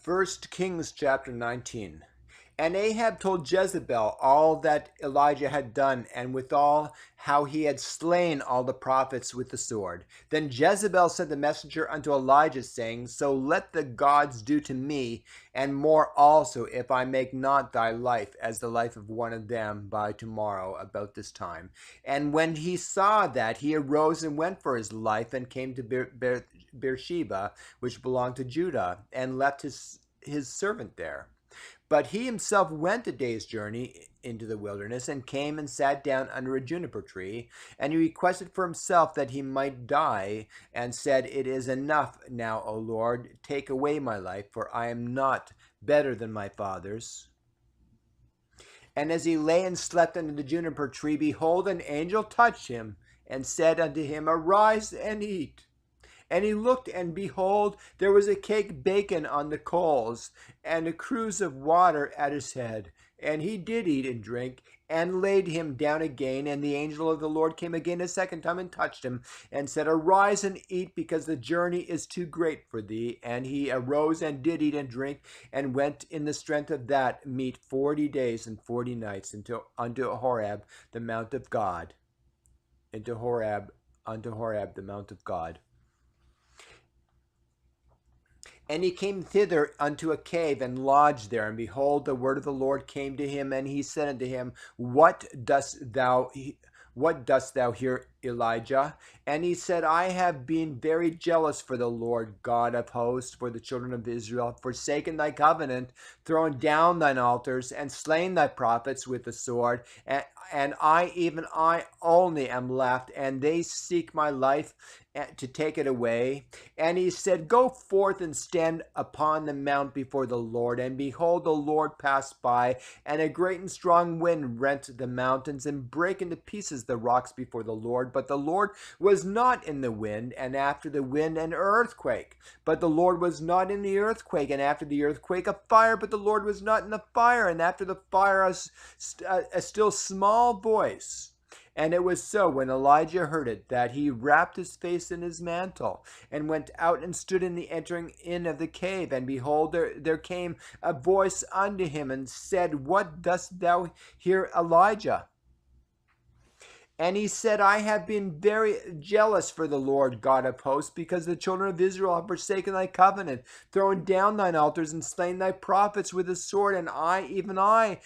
First Kings chapter 19. And Ahab told Jezebel all that Elijah had done, and withal how he had slain all the prophets with the sword. Then Jezebel sent the messenger unto Elijah, saying, So let the gods do to me, and more also, if I make not thy life as the life of one of them by tomorrow about this time. And when he saw that, he arose and went for his life, and came to Beersheba, which belonged to Judah, and left his servant there. But he himself went a day's journey into the wilderness, and came and sat down under a juniper tree. And he requested for himself that he might die, and said, It is enough now, O Lord, take away my life, for I am not better than my fathers. And as he lay and slept under the juniper tree, behold, an angel touched him, and said unto him, Arise and eat. And he looked, and behold, there was a cake baken on the coals, and a cruse of water at his head. And he did eat and drink, and laid him down again. And the angel of the Lord came again a second time, and touched him, and said, Arise and eat, because the journey is too great for thee. And he arose and did eat and drink, and went in the strength of that meat 40 days and 40 nights unto Horeb, the mount of God. Unto Horeb, the mount of God. And he came thither unto a cave, and lodged there. And behold, the word of the Lord came to him, and he said unto him, What dost thou here, Elijah? And he said, I have been very jealous for the Lord God of hosts, for the children of Israel, forsaken thy covenant, thrown down thine altars, and slain thy prophets with the sword. And I, even I only, am left, and they seek my life to take it away. And he said, Go forth and stand upon the mount before the Lord. And behold, the Lord passed by, and a great and strong wind rent the mountains, and brake into pieces the rocks before the Lord. But the Lord was not in the wind, and after the wind an earthquake. But the Lord was not in the earthquake, and after the earthquake a fire. But the Lord was not in the fire, and after the fire a still small voice. And it was so, when Elijah heard it, that he wrapped his face in his mantle, and went out and stood in the entering in of the cave. And behold, there came a voice unto him, and said, What dost thou here, Elijah? And he said, I have been very jealous for the Lord God of hosts, because the children of Israel have forsaken thy covenant, thrown down thine altars, and slain thy prophets with the sword. And I, even I,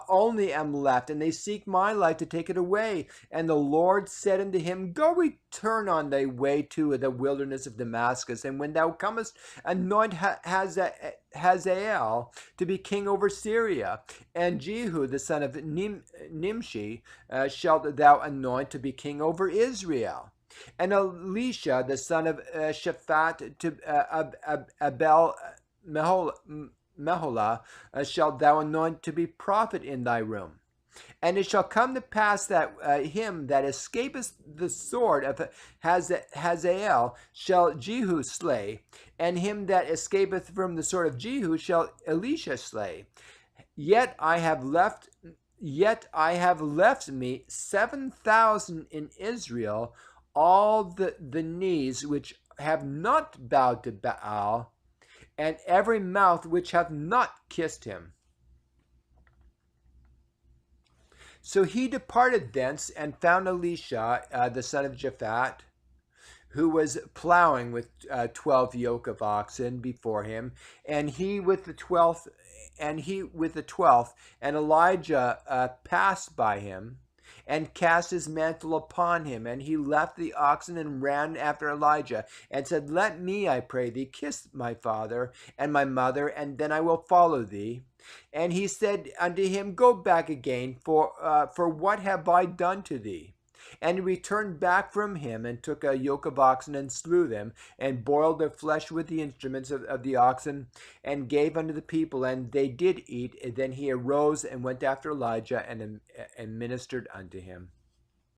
only am left, and they seek my life to take it away. And the Lord said unto him, Go return on thy way to the wilderness of Damascus, and when thou comest, anoint Hazael to be king over Syria, and Jehu the son of Nimshi shalt thou anoint to be king over Israel, and Elisha the son of Shaphat to Abel Meholah shalt thou anoint to be prophet in thy room. And it shall come to pass that him that escapeth the sword of Hazael shall Jehu slay, and him that escapeth from the sword of Jehu shall Elisha slay. Yet I have left me 7,000 in Israel, all the knees which have not bowed to Baal, and every mouth which hath not kissed him. So he departed thence, and found Elisha the son of Japhat, who was plowing with 12 yoke of oxen before him, and he with the 12th, and Elijah passed by him, and cast his mantle upon him. And he left the oxen, and ran after Elijah, and said, Let me, I pray thee, kiss my father and my mother, and then I will follow thee. And he said unto him, Go back again, for what have I done to thee? And he returned back from him, and took a yoke of oxen, and slew them, and boiled their flesh with the instruments of the oxen, and gave unto the people, and they did eat. And then he arose and went after Elijah, and ministered unto him.